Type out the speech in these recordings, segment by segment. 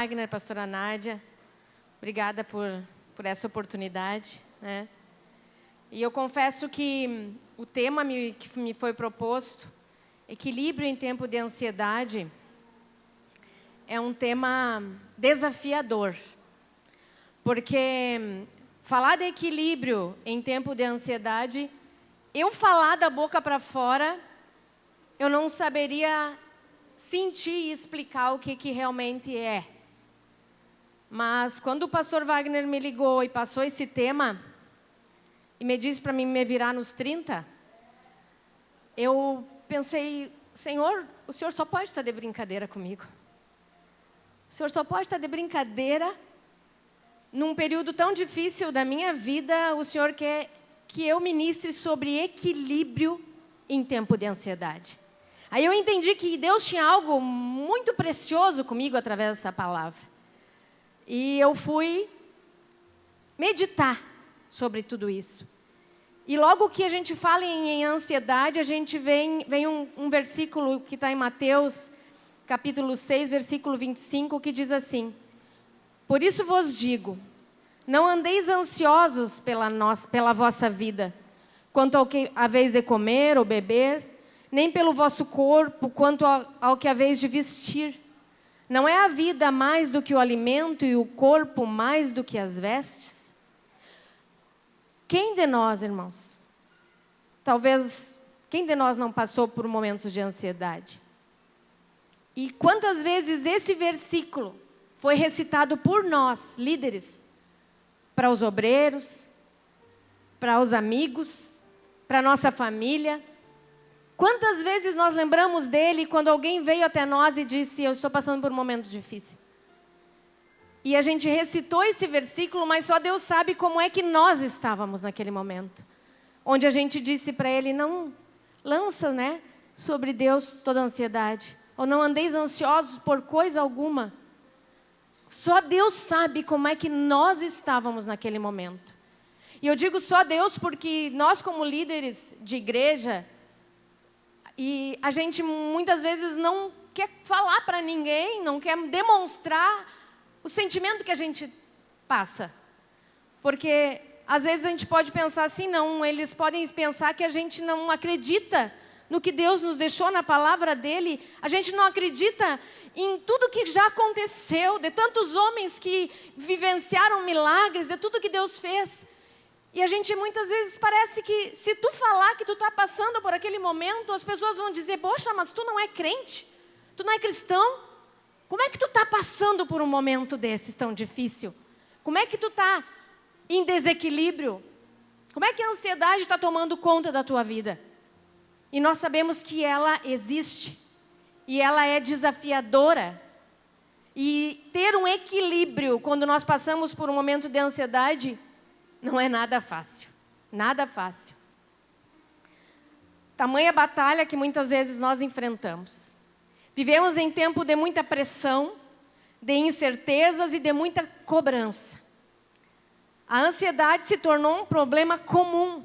Wagner, pastora Nádia, obrigada por essa oportunidade, né? E eu confesso que o tema que me foi proposto, equilíbrio em tempo de ansiedade, é um tema desafiador, porque falar de equilíbrio em tempo de ansiedade, eu falar da boca para fora, eu não saberia sentir e explicar o que realmente é. Mas quando o pastor Wagner me ligou e passou esse tema, e me disse para mim me virar nos 30, eu pensei, Senhor, o Senhor só pode estar de brincadeira comigo. O Senhor só pode estar de brincadeira num período tão difícil da minha vida. O Senhor quer que eu ministre sobre equilíbrio em tempo de ansiedade. Aí eu entendi que Deus tinha algo muito precioso comigo através dessa palavra. E eu fui meditar sobre tudo isso. E logo que a gente fala em ansiedade, a gente vem um versículo que está em Mateus, capítulo 6, versículo 25, que diz assim: por isso vos digo, não andeis ansiosos pela vossa vida, quanto ao que haveis de comer ou beber, nem pelo vosso corpo, quanto ao que haveis de vestir. Não é a vida mais do que o alimento e o corpo mais do que as vestes? Quem de nós, irmãos, quem de nós não passou por momentos de ansiedade? E quantas vezes esse versículo foi recitado por nós, líderes, para os obreiros, para os amigos, para a nossa família? Quantas vezes nós lembramos dele quando alguém veio até nós e disse, eu estou passando por um momento difícil? E a gente recitou esse versículo, mas só Deus sabe como é que nós estávamos naquele momento. Onde a gente disse para ele, não lança, né, sobre Deus toda a ansiedade. Ou não andeis ansiosos por coisa alguma. Só Deus sabe como é que nós estávamos naquele momento. E eu digo só Deus porque nós como líderes de igreja, e a gente muitas vezes não quer falar para ninguém, não quer demonstrar o sentimento que a gente passa. Porque às vezes a gente pode pensar assim, não, eles podem pensar que a gente não acredita no que Deus nos deixou na palavra dele. A gente não acredita em tudo que já aconteceu, de tantos homens que vivenciaram milagres, de tudo que Deus fez. E a gente muitas vezes parece que se tu falar que tu está passando por aquele momento, as pessoas vão dizer, poxa, mas tu não é crente? Tu não é cristão? Como é que tu está passando por um momento desses tão difícil? Como é que tu está em desequilíbrio? Como é que a ansiedade está tomando conta da tua vida? E nós sabemos que ela existe. E ela é desafiadora. E ter um equilíbrio quando nós passamos por um momento de ansiedade não é nada fácil. Nada fácil. Tamanha batalha que muitas vezes nós enfrentamos. Vivemos em tempo de muita pressão, de incertezas e de muita cobrança. A ansiedade se tornou um problema comum.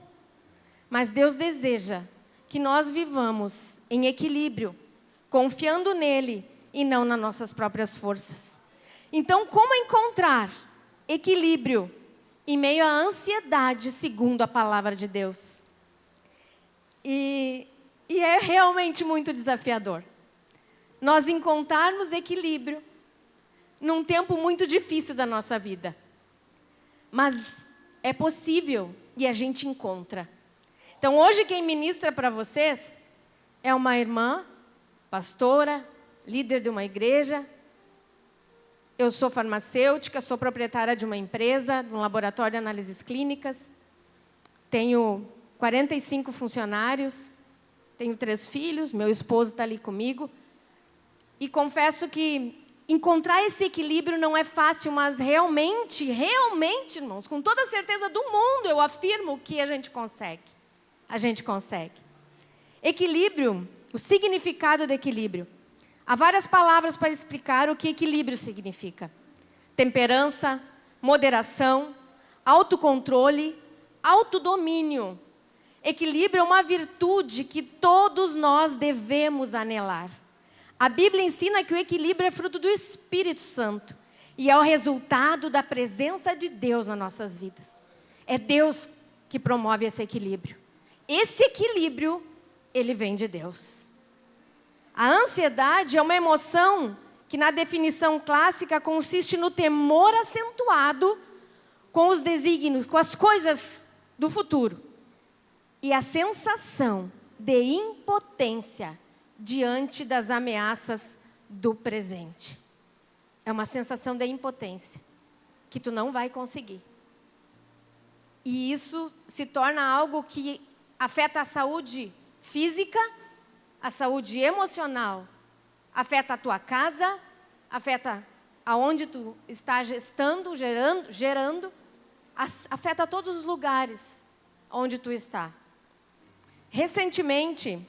Mas Deus deseja que nós vivamos em equilíbrio, confiando nele e não nas nossas próprias forças. Então, como encontrar equilíbrio em meio à ansiedade, segundo a palavra de Deus? E é realmente muito desafiador. Nós encontrarmos equilíbrio num tempo muito difícil da nossa vida. Mas é possível e a gente encontra. Então, hoje quem ministra para vocês é uma irmã, pastora, líder de uma igreja. Eu sou farmacêutica, sou proprietária de uma empresa, de um laboratório de análises clínicas. Tenho 45 funcionários, tenho 3 filhos, meu esposo está ali comigo. E confesso que encontrar esse equilíbrio não é fácil, mas realmente, irmãos, com toda a certeza do mundo, eu afirmo que a gente consegue. A gente consegue. Equilíbrio, o significado de equilíbrio. Há várias palavras para explicar o que equilíbrio significa. Temperança, moderação, autocontrole, autodomínio. Equilíbrio é uma virtude que todos nós devemos anelar. A Bíblia ensina que o equilíbrio é fruto do Espírito Santo. E é o resultado da presença de Deus nas nossas vidas. É Deus que promove esse equilíbrio. Esse equilíbrio, ele vem de Deus. A ansiedade é uma emoção que na definição clássica consiste no temor acentuado com os desígnios, com as coisas do futuro. E a sensação de impotência diante das ameaças do presente. É uma sensação de impotência, que tu não vai conseguir. E isso se torna algo que afeta a saúde física, a saúde emocional, afeta a tua casa, afeta aonde tu está gestando, gerando, afeta todos os lugares onde tu está. Recentemente,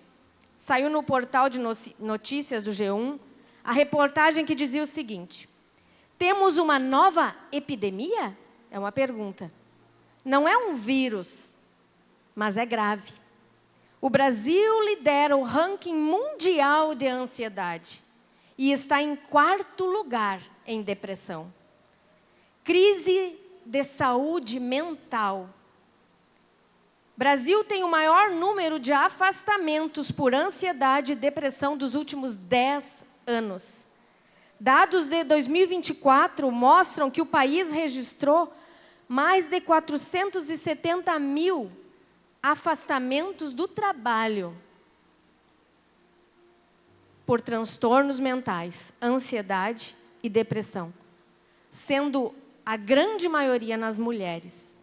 saiu no portal de notícias do G1, a reportagem que dizia o seguinte: temos uma nova epidemia? É uma pergunta. Não é um vírus, mas é grave. O Brasil lidera o ranking mundial de ansiedade e está em 4º lugar em depressão. Crise de saúde mental. Brasil tem o maior número de afastamentos por ansiedade e depressão dos últimos 10 anos. Dados de 2024 mostram que o país registrou mais de 470 mil afastamentos do trabalho por transtornos mentais, ansiedade e depressão, sendo a grande maioria nas mulheres.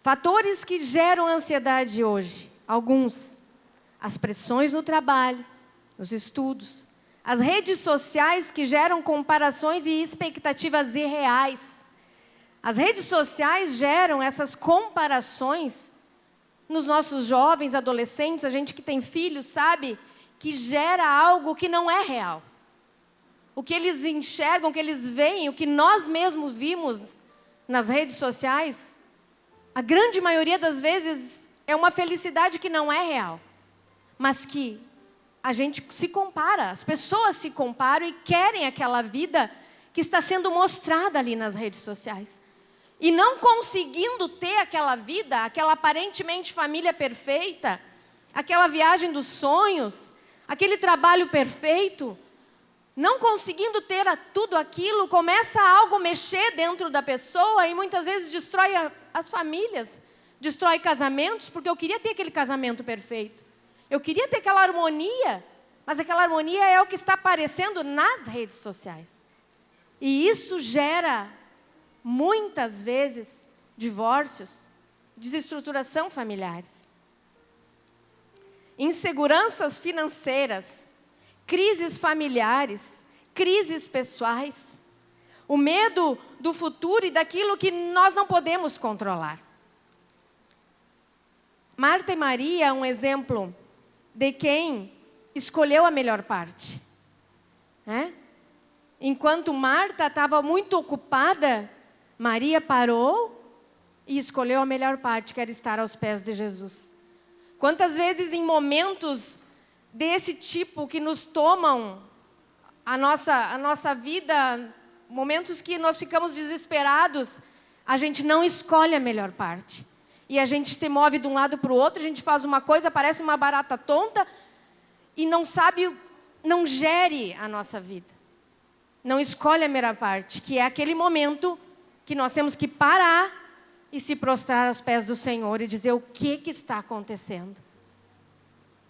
Fatores que geram ansiedade hoje, alguns: as pressões no trabalho, nos estudos, as redes sociais que geram comparações e expectativas irreais. As redes sociais geram essas comparações nos nossos jovens, adolescentes, a gente que tem filhos sabe que gera algo que não é real. O que eles enxergam, o que eles veem, o que nós mesmos vimos nas redes sociais, a grande maioria das vezes é uma felicidade que não é real, mas que a gente se compara, as pessoas se comparam e querem aquela vida que está sendo mostrada ali nas redes sociais. E não conseguindo ter aquela vida, aquela aparentemente família perfeita, aquela viagem dos sonhos, aquele trabalho perfeito, não conseguindo ter tudo aquilo, começa algo mexer dentro da pessoa e muitas vezes destrói as famílias, destrói casamentos, porque eu queria ter aquele casamento perfeito. Eu queria ter aquela harmonia, mas aquela harmonia é o que está aparecendo nas redes sociais. E isso gera, muitas vezes, divórcios, desestruturação familiares. Inseguranças financeiras, crises familiares, crises pessoais, o medo do futuro e daquilo que nós não podemos controlar. Marta e Maria é um exemplo de quem escolheu a melhor parte. Enquanto Marta estava muito ocupada, Maria parou e escolheu a melhor parte, que era estar aos pés de Jesus. Quantas vezes em momentos desse tipo que nos tomam a nossa vida, momentos que nós ficamos desesperados, a gente não escolhe a melhor parte. E a gente se move de um lado para o outro, a gente faz uma coisa, parece uma barata tonta, e não sabe, não gere a nossa vida. Não escolhe a melhor parte, que é aquele momento que nós temos que parar e se prostrar aos pés do Senhor e dizer o que está acontecendo.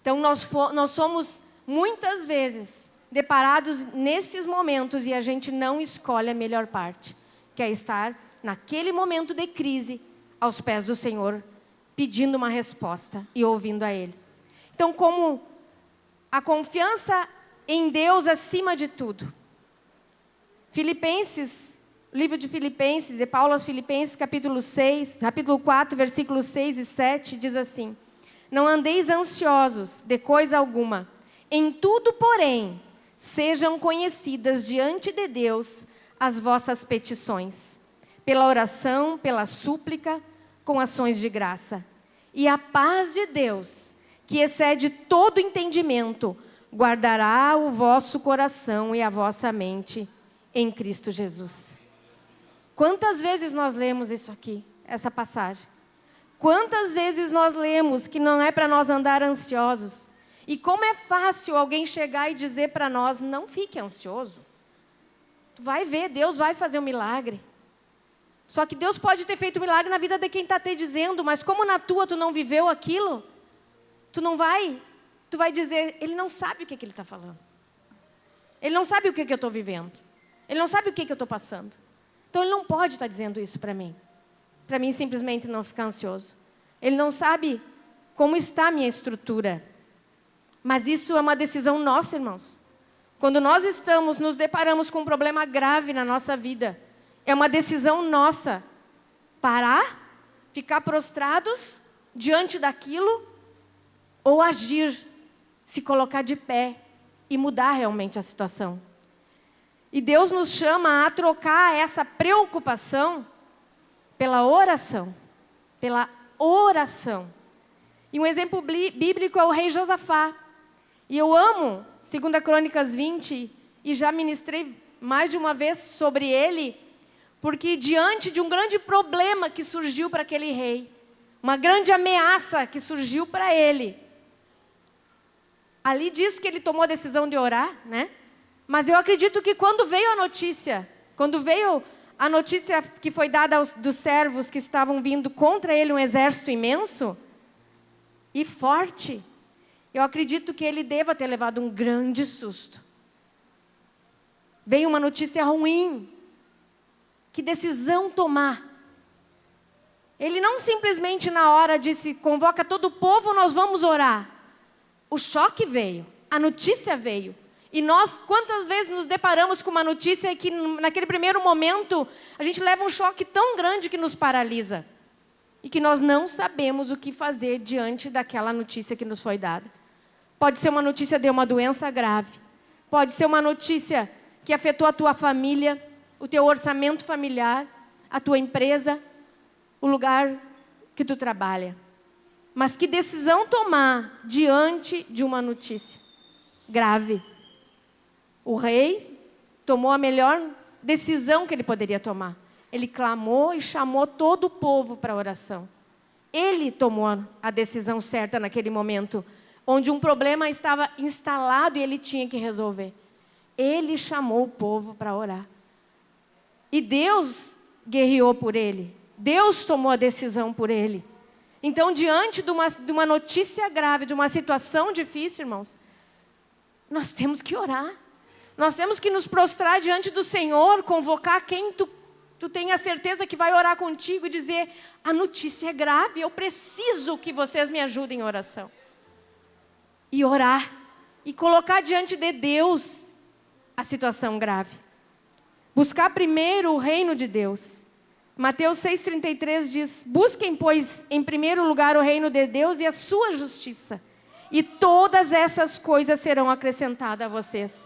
Então nós somos muitas vezes deparados nesses momentos e a gente não escolhe a melhor parte, que é estar naquele momento de crise aos pés do Senhor, pedindo uma resposta e ouvindo a Ele. Então, como a confiança em Deus acima de tudo. Filipenses, livro de Filipenses, de Paulo aos Filipenses, capítulo 4, versículos 6 e 7, diz assim: não andeis ansiosos de coisa alguma, em tudo, porém, sejam conhecidas diante de Deus as vossas petições, pela oração, pela súplica, com ações de graça. E a paz de Deus, que excede todo entendimento, guardará o vosso coração e a vossa mente em Cristo Jesus. Quantas vezes nós lemos isso aqui, essa passagem? Quantas vezes nós lemos que não é para nós andar ansiosos? E como é fácil alguém chegar e dizer para nós, não fique ansioso. Tu vai ver, Deus vai fazer um milagre. Só que Deus pode ter feito um milagre na vida de quem está te dizendo, mas como na tua tu não viveu aquilo, tu vai dizer, ele não sabe o que ele está falando. Ele não sabe o que eu estou vivendo. Ele não sabe o que eu estou passando. Então ele não pode estar dizendo isso para mim. Para mim simplesmente não ficar ansioso. Ele não sabe como está a minha estrutura. Mas isso é uma decisão nossa, irmãos. Quando nós nos deparamos com um problema grave na nossa vida, é uma decisão nossa parar, ficar prostrados diante daquilo ou agir, se colocar de pé e mudar realmente a situação. E Deus nos chama a trocar essa preocupação pela oração. Pela oração. E um exemplo bíblico é o rei Josafá. E eu amo 2 Crônicas 20, e já ministrei mais de uma vez sobre ele, porque diante de um grande problema que surgiu para aquele rei, uma grande ameaça que surgiu para ele, ali diz que ele tomou a decisão de orar, né? Mas eu acredito que quando veio a notícia que foi dada dos servos que estavam vindo contra ele, um exército imenso e forte, eu acredito que ele deva ter levado um grande susto. Veio uma notícia ruim. Que decisão tomar? Ele não simplesmente na hora disse, convoca todo o povo, nós vamos orar. O choque veio, a notícia veio. E nós, quantas vezes nos deparamos com uma notícia que naquele primeiro momento, a gente leva um choque tão grande que nos paralisa. E que nós não sabemos o que fazer diante daquela notícia que nos foi dada. Pode ser uma notícia de uma doença grave. Pode ser uma notícia que afetou a tua família, o teu orçamento familiar, a tua empresa, o lugar que tu trabalha. Mas que decisão tomar diante de uma notícia grave? O rei tomou a melhor decisão que ele poderia tomar. Ele clamou e chamou todo o povo para a oração. Ele tomou a decisão certa naquele momento, onde um problema estava instalado e ele tinha que resolver. Ele chamou o povo para orar. E Deus guerreou por ele. Deus tomou a decisão por ele. Então, diante de uma notícia grave, de uma situação difícil, irmãos, nós temos que orar. Nós temos que nos prostrar diante do Senhor, convocar quem tu tenha certeza que vai orar contigo e dizer, a notícia é grave, eu preciso que vocês me ajudem em oração. E orar, e colocar diante de Deus a situação grave. Buscar primeiro o reino de Deus. Mateus 6,33 diz, busquem, pois, em primeiro lugar o reino de Deus e a sua justiça. E todas essas coisas serão acrescentadas a vocês.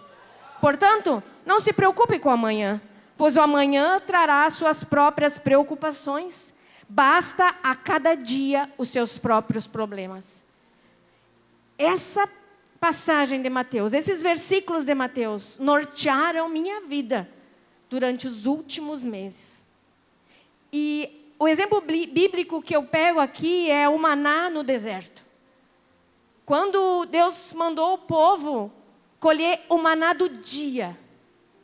Portanto, não se preocupe com o amanhã, pois o amanhã trará suas próprias preocupações. Basta a cada dia os seus próprios problemas. Essa passagem de Mateus, esses versículos de Mateus, nortearam minha vida durante os últimos meses. E o exemplo bíblico que eu pego aqui é o maná no deserto. Quando Deus mandou o povo colher o maná do dia,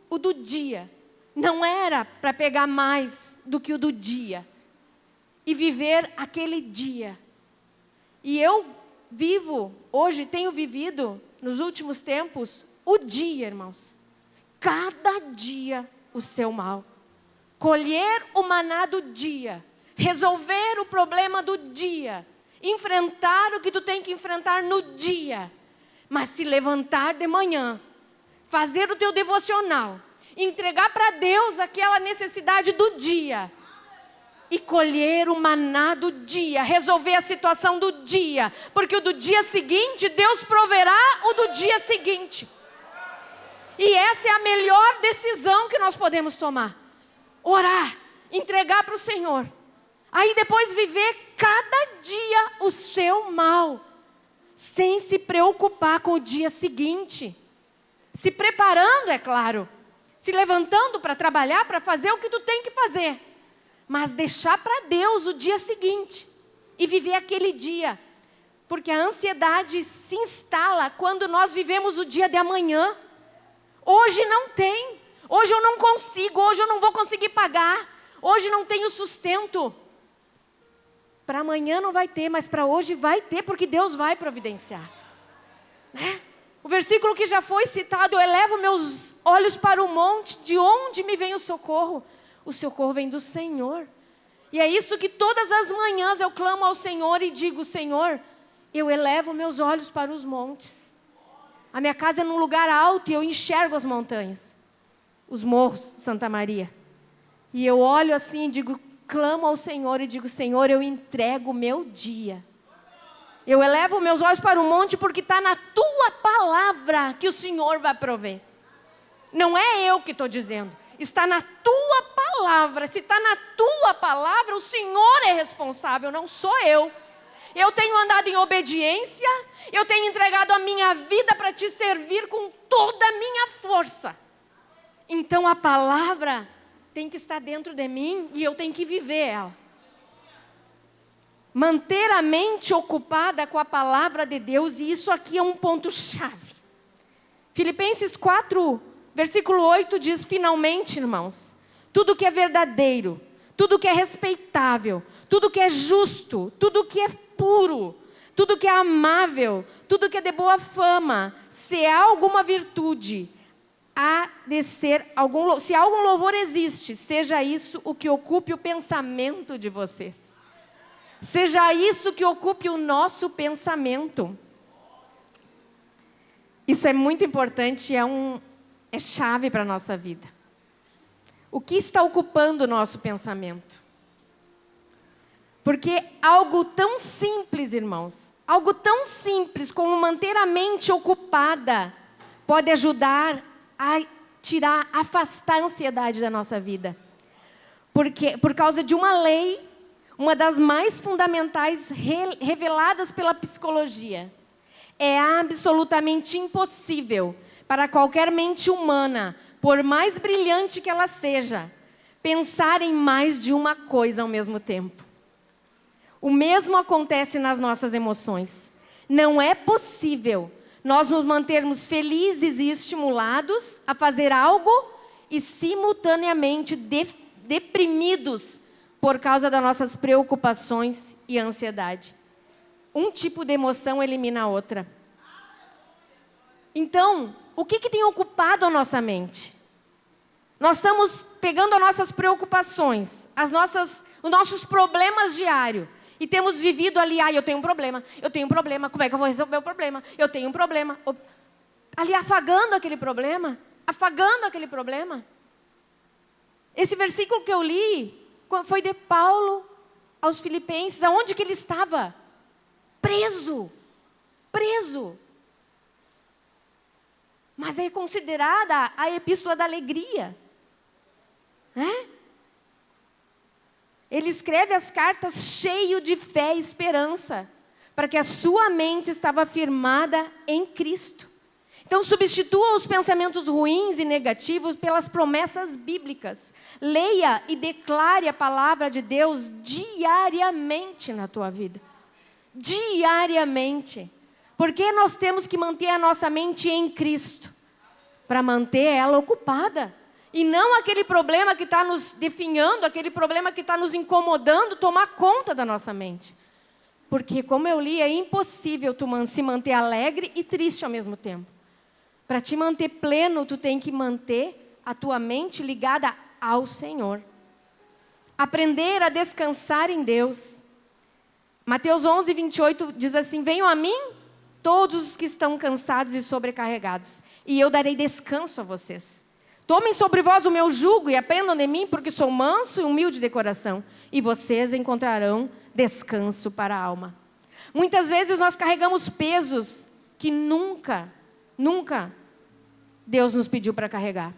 o do dia, não era para pegar mais do que o do dia e viver aquele dia. E eu hoje tenho vivido, nos últimos tempos, o dia, irmãos. Cada dia o seu mal. Colher o maná do dia. Resolver o problema do dia. Enfrentar o que tu tem que enfrentar no dia. Mas se levantar de manhã, fazer o teu devocional, entregar para Deus aquela necessidade do dia e colher o maná do dia, resolver a situação do dia, porque o do dia seguinte, Deus proverá o do dia seguinte. E essa é a melhor decisão que nós podemos tomar. Orar, entregar para o Senhor. Aí depois viver cada dia o seu mal, sem se preocupar com o dia seguinte. Se preparando, é claro. se levantando para trabalhar, para fazer o que tu tem que fazer. Mas deixar para Deus o dia seguinte e viver aquele dia. Porque a ansiedade se instala quando nós vivemos o dia de amanhã. Hoje não tem. Hoje eu não consigo. Hoje eu não vou conseguir pagar. Hoje não tenho sustento. Para amanhã não vai ter, mas para hoje vai ter, porque Deus vai providenciar. Né? O versículo que já foi citado: eu elevo meus olhos para o monte, de onde me vem o socorro? O socorro vem do Senhor. E é isso que todas as manhãs eu clamo ao Senhor e digo: Senhor, eu elevo meus olhos para os montes. A minha casa é num lugar alto e eu enxergo as montanhas, os morros de Santa Maria. E eu olho assim e digo, clamo ao Senhor e digo: Senhor, eu entrego o meu dia. Eu elevo meus olhos para o monte porque está na tua palavra que o Senhor vai prover. Não é eu que estou dizendo, está na tua palavra. Se está na tua palavra, o Senhor é responsável, não sou eu. Eu tenho andado em obediência, eu tenho entregado a minha vida para te servir com toda a minha força. Então a palavra tem que estar dentro de mim e eu tenho que viver ela. Manter a mente ocupada com a palavra de Deus, e isso aqui é um ponto-chave. Filipenses 4, versículo 8 diz: finalmente, irmãos, tudo que é verdadeiro, tudo que é respeitável, tudo que é justo, tudo que é puro, tudo que é amável, tudo que é de boa fama, se há alguma virtude, se algum louvor existe, seja isso o que ocupe o pensamento de vocês. Seja isso que ocupe o nosso pensamento. Isso é muito importante, é chave para a nossa vida. O que está ocupando o nosso pensamento? Porque algo tão simples, irmãos, algo tão simples como manter a mente ocupada, pode ajudar a afastar a ansiedade da nossa vida. Porque, por causa de uma lei, uma das mais fundamentais reveladas pela psicologia, é absolutamente impossível para qualquer mente humana, por mais brilhante que ela seja, pensar em mais de uma coisa ao mesmo tempo. O mesmo acontece nas nossas emoções. Não é possível nós nos mantermos felizes e estimulados a fazer algo e simultaneamente deprimidos por causa das nossas preocupações e ansiedade. Um tipo de emoção elimina a outra. Então, o que tem ocupado a nossa mente? Nós estamos pegando as nossas preocupações, os nossos problemas diários, e temos vivido ali: eu tenho um problema, como é que eu vou resolver o problema? Eu tenho um problema. Ali afagando aquele problema. Esse versículo que eu li foi de Paulo aos Filipenses. Aonde que ele estava? Preso. Mas é considerada a epístola da alegria. Ele escreve as cartas cheio de fé e esperança, para que a sua mente estava firmada em Cristo. Então substitua os pensamentos ruins e negativos pelas promessas bíblicas. Leia e declare a palavra de Deus diariamente na tua vida. Diariamente. Porque nós temos que manter a nossa mente em Cristo, para manter ela ocupada. E não aquele problema que está nos definhando, aquele problema que está nos incomodando, tomar conta da nossa mente. Porque, como eu li, é impossível tu se manter alegre e triste ao mesmo tempo. Para te manter pleno, tu tem que manter a tua mente ligada ao Senhor. Aprender a descansar em Deus. Mateus 11, 28 diz assim: venham a mim todos os que estão cansados e sobrecarregados, e eu darei descanso a vocês. Tomem sobre vós o meu jugo e aprendam de mim, porque sou manso e humilde de coração, e vocês encontrarão descanso para a alma. Muitas vezes nós carregamos pesos que nunca Deus nos pediu para carregar.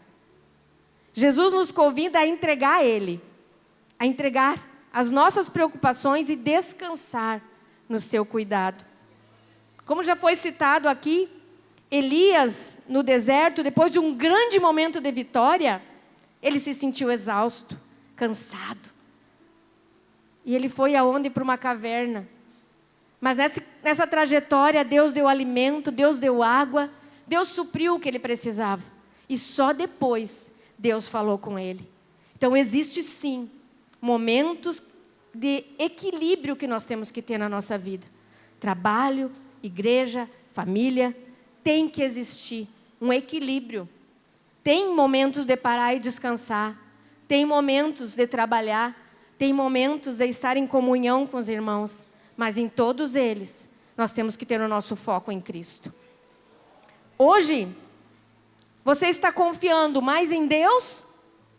Jesus nos convida a entregar a Ele, a entregar as nossas preocupações e descansar no seu cuidado. Como já foi citado aqui, Elias, no deserto, depois de um grande momento de vitória, ele se sentiu exausto, cansado. E ele foi aonde? Para uma caverna. Mas nessa trajetória, Deus deu alimento, Deus deu água, Deus supriu o que ele precisava. E só depois, Deus falou com ele. Então, existe sim, momentos de equilíbrio que nós temos que ter na nossa vida. Trabalho, igreja, família, tem que existir um equilíbrio. Tem momentos de parar e descansar, tem momentos de trabalhar, tem momentos de estar em comunhão com os irmãos, mas em todos eles, nós temos que ter o nosso foco em Cristo. Hoje, você está confiando mais em Deus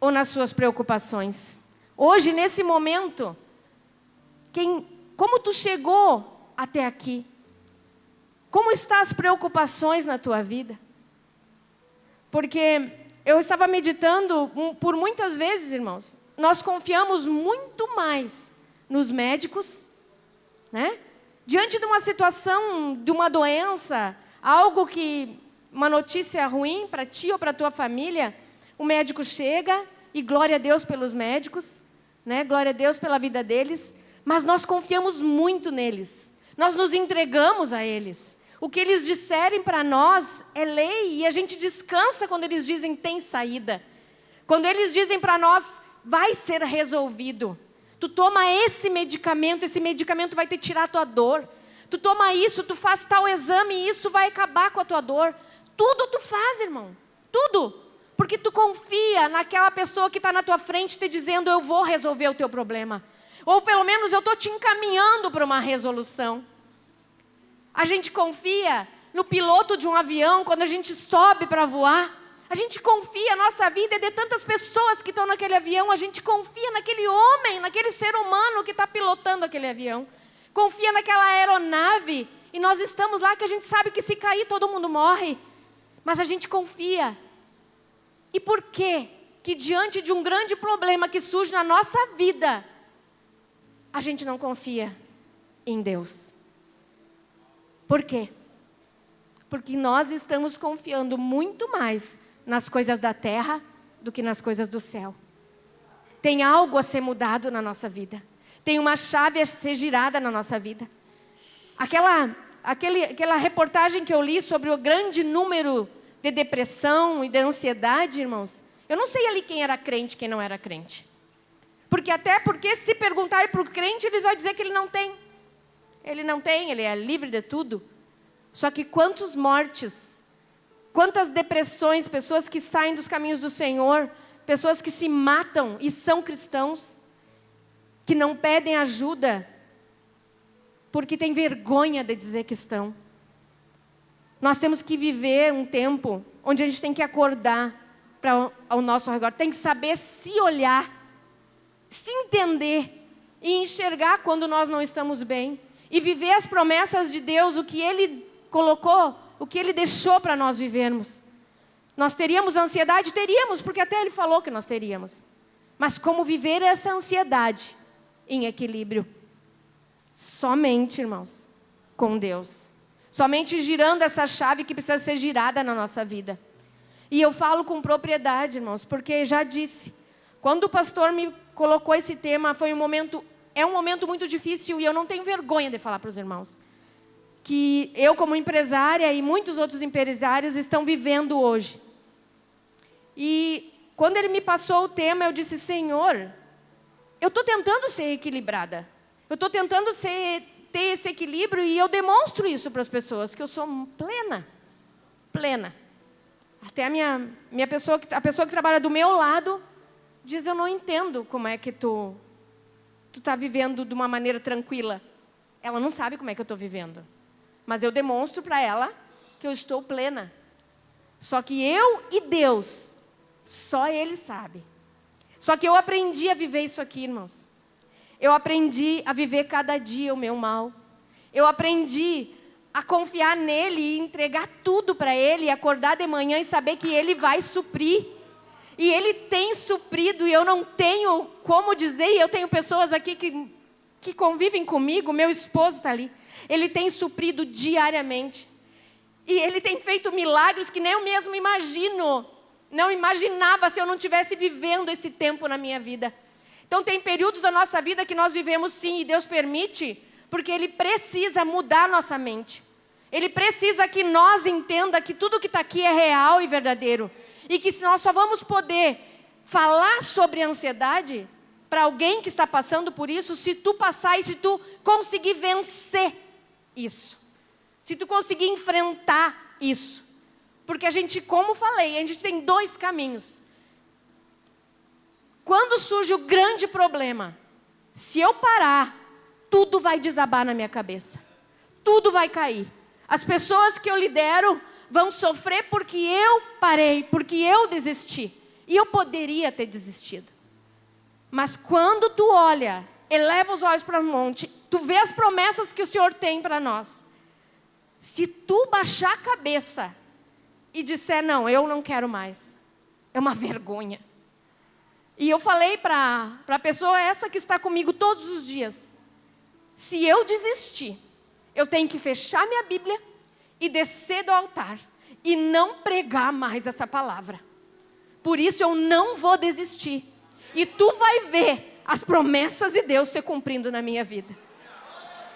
ou nas suas preocupações? Hoje, nesse momento, como tu chegou até aqui? Como estão as preocupações na tua vida? Porque eu estava meditando, por muitas vezes, irmãos, nós confiamos muito mais nos médicos, né? Diante de uma situação, de uma doença, uma notícia ruim para ti ou para a tua família, o médico chega e glória a Deus pelos médicos, né? Glória a Deus pela vida deles, mas nós confiamos muito neles, nós nos entregamos a eles. O que eles disserem para nós é lei, e a gente descansa quando eles dizem tem saída. Quando eles dizem para nós, vai ser resolvido. Tu toma esse medicamento vai te tirar a tua dor. Tu toma isso, tu faz tal exame e isso vai acabar com a tua dor. Tudo tu faz, irmão, tudo. Porque tu confia naquela pessoa que está na tua frente te dizendo, eu vou resolver o teu problema. Ou pelo menos eu estou te encaminhando para uma resolução. A gente confia no piloto de um avião, quando a gente sobe para voar. A gente confia, a nossa vida é de tantas pessoas que estão naquele avião. A gente confia naquele homem, naquele ser humano que está pilotando aquele avião. Confia naquela aeronave. E nós estamos lá que a gente sabe que se cair todo mundo morre. Mas a gente confia. E por quê? Que diante de um grande problema que surge na nossa vida, a gente não confia em Deus. Por quê? Porque nós estamos confiando muito mais nas coisas da terra do que nas coisas do céu. Tem algo a ser mudado na nossa vida. Tem uma chave a ser girada na nossa vida. Aquela reportagem que eu li sobre o grande número de depressão e de ansiedade, irmãos, eu não sei ali quem era crente e quem não era crente. Porque se perguntarem para o crente, eles vão dizer que ele não tem. Ele não tem, ele é livre de tudo. Só que quantas mortes, quantas depressões, pessoas que saem dos caminhos do Senhor, pessoas que se matam e são cristãos, que não pedem ajuda, porque têm vergonha de dizer que estão. Nós temos que viver um tempo onde a gente tem que acordar ao nosso redor, tem que saber se olhar, se entender e enxergar quando nós não estamos bem. E viver as promessas de Deus, o que Ele colocou, o que Ele deixou para nós vivermos. Nós teríamos ansiedade? Teríamos, porque até Ele falou que nós teríamos. Mas como viver essa ansiedade em equilíbrio? Somente, irmãos, com Deus. Somente girando essa chave que precisa ser girada na nossa vida. E eu falo com propriedade, irmãos, porque já disse, quando o pastor me colocou esse tema, é um momento muito difícil e eu não tenho vergonha de falar para os irmãos. Que eu, como empresária e muitos outros empresários estão vivendo hoje. E quando ele me passou o tema, eu disse, Senhor, eu estou tentando ser equilibrada. Eu estou tentando ter esse equilíbrio e eu demonstro isso para as pessoas, que eu sou plena. Plena. Até a pessoa que trabalha do meu lado diz, eu não entendo como é que tu está vivendo de uma maneira tranquila. Ela não sabe como é que eu estou vivendo. Mas eu demonstro para ela que eu estou plena. Só que eu e Deus, só Ele sabe. Só que eu aprendi a viver isso aqui, irmãos. Eu aprendi a viver cada dia o meu mal. Eu aprendi a confiar nele e entregar tudo para Ele, e acordar de manhã e saber que Ele vai suprir. E Ele tem suprido, e eu não tenho como dizer, e eu tenho pessoas aqui que convivem comigo, meu esposo está ali. Ele tem suprido diariamente. E Ele tem feito milagres que nem eu mesmo imagino. Não imaginava se eu não estivesse vivendo esse tempo na minha vida. Então tem períodos da nossa vida que nós vivemos sim, e Deus permite, porque Ele precisa mudar a nossa mente. Ele precisa que nós entenda que tudo que está aqui é real e verdadeiro. E que nós só vamos poder falar sobre ansiedade para alguém que está passando por isso, se tu passar e se tu conseguir vencer isso. Se tu conseguir enfrentar isso. Porque a gente, como falei, a gente tem dois caminhos. Quando surge o grande problema, se eu parar, tudo vai desabar na minha cabeça. Tudo vai cair. As pessoas que eu lidero vão sofrer porque eu parei, porque eu desisti. E eu poderia ter desistido. Mas quando tu olha, eleva os olhos para o monte, tu vê as promessas que o Senhor tem para nós. Se tu baixar a cabeça e disser, não, eu não quero mais. É uma vergonha. E eu falei para a pessoa essa que está comigo todos os dias. Se eu desistir, eu tenho que fechar minha Bíblia e descer do altar. E não pregar mais essa palavra. Por isso eu não vou desistir. E tu vai ver as promessas de Deus se cumprindo na minha vida.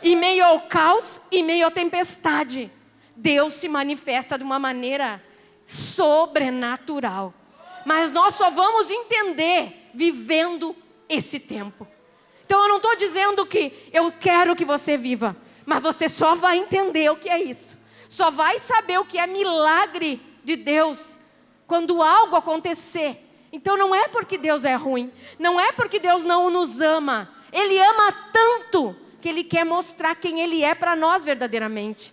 Em meio ao caos, em meio à tempestade, Deus se manifesta de uma maneira sobrenatural. Mas nós só vamos entender vivendo esse tempo. Então eu não estou dizendo que eu quero que você viva, mas você só vai entender o que é isso. Só vai saber o que é milagre de Deus quando algo acontecer. Então não é porque Deus é ruim, não é porque Deus não nos ama. Ele ama tanto que Ele quer mostrar quem Ele é para nós verdadeiramente.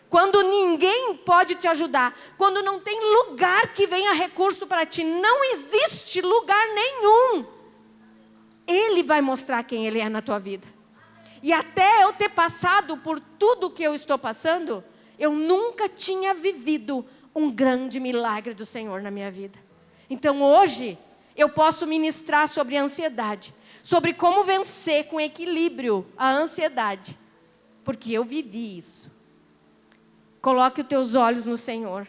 Quando ninguém pode te ajudar, quando não tem lugar que venha recurso para ti, não existe lugar nenhum. Ele vai mostrar quem Ele é na tua vida. E até eu ter passado por tudo que eu estou passando, eu nunca tinha vivido um grande milagre do Senhor na minha vida. Então hoje, eu posso ministrar sobre a ansiedade, sobre como vencer com equilíbrio a ansiedade, porque eu vivi isso. Coloque os teus olhos no Senhor.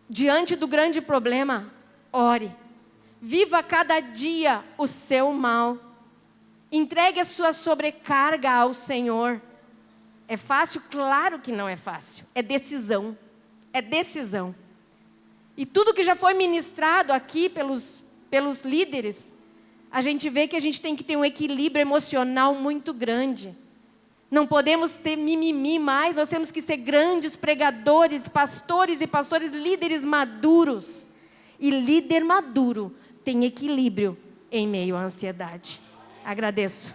Diante do grande problema, ore. Viva cada dia o seu mal. Entregue a sua sobrecarga ao Senhor. É fácil? Claro que não é fácil. É decisão. É decisão. E tudo que já foi ministrado aqui pelos líderes, a gente vê que a gente tem que ter um equilíbrio emocional muito grande. Não podemos ter mimimi mais, nós temos que ser grandes pregadores, pastores e pastores, líderes maduros. E líder maduro tem equilíbrio em meio à ansiedade. Agradeço.